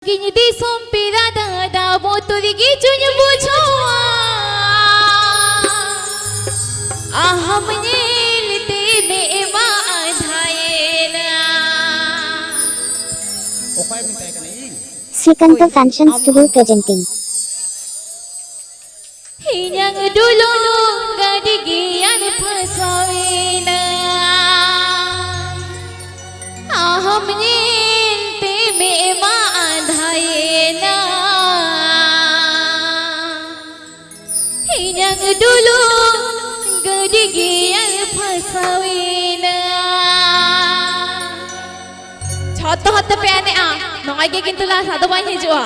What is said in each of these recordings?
Gini di sompira da botuli gijunya bujawa ahamne lite meva adhayena Srikanto Fashion Studio presenting Hinyang dulu gadigian pasawena ahamne lite meva adhayena Hinyang dulu gadigian pasawena Choto hotte pe ane a nongai ge kintu la sadu bai hijua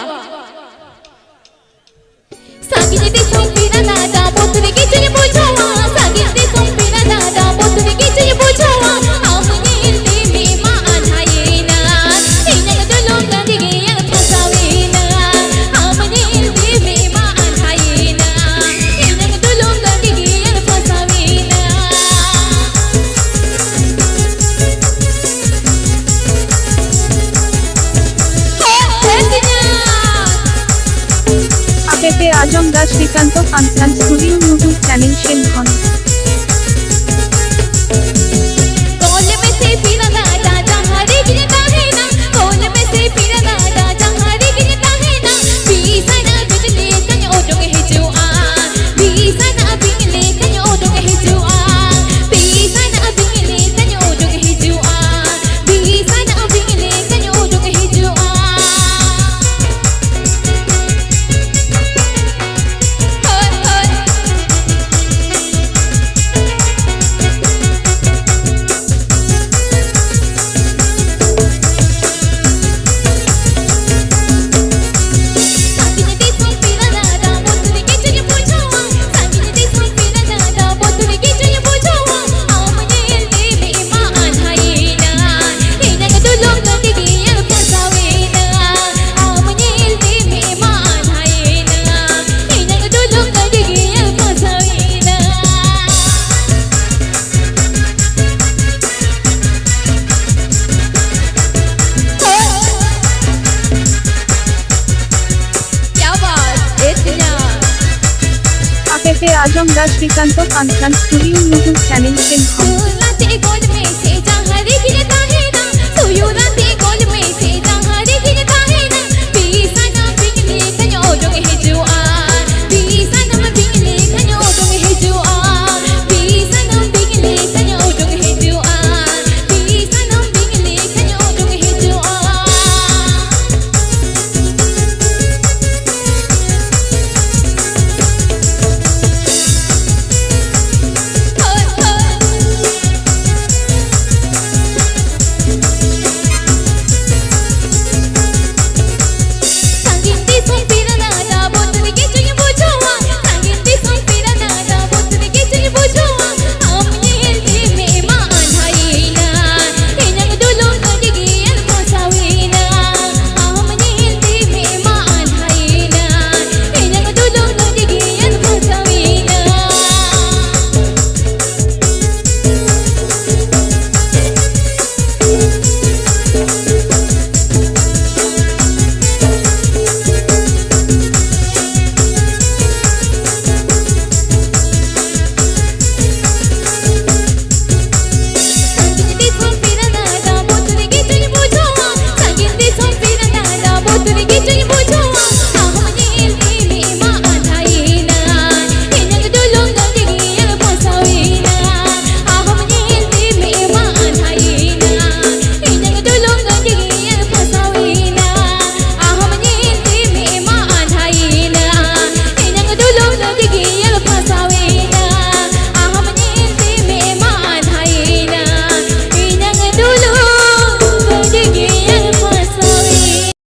Sagini di sompira da botuli gijunya bujawa Sagini di sompira da botuli gijunya bujawa amne ilti mema adhayena Hinyang dulu gadigian pasawena amne ilti mema adhayena Hinyang dulu gadigian pasawena APP Ajamgarh Srikanto Fashion Studio YouTube channel Shenkhon कोल में से पीरा दादा जहारी गिरता है ना कोल में से पीरा दादा जहारी गिरता है ना बीसना बिजली कन ओडों है जुआ बीसना बिजली कन ओडों है जुआ बीसना बिजली कन ओडों है जुआ बीसना बिजली कन ओडों है जुआ Sagini di sompira da botuli gijunya bujawa Sagini di sompira da botuli gijunya bujawa amne ilti mema adhayena Hinyang dulu gadigian pasawena amne ilti mema adhayena Hinyang dulu gadigian pasawena क्या बात इतना APP Ajamgarh Srikanto Fashion Studio YouTube channel Shenkhon सुयुराते गोल में से जहारी गिरता है ना सुयुराते गोल में से जहारी गिरता है ना बीसना बिजली कन ओडों है जुआ बीसना बिजली कन ओडों है जुआ बीसना बिजली कन ओडों है जुआ बीसना बिजली कन ओडों है जुआ Sagini di sompira da botuli gijunya bujawa Sagini di sompira da botuli gijunya bujawa amne ilti mema adhayena Hinyang dulu gadigian pasawena amne ilti mema adhayena Hinyang dulu gadigian pasawena Sagini di sompira da botuli gijunya bujawa Sagini di sompira da botuli gijunya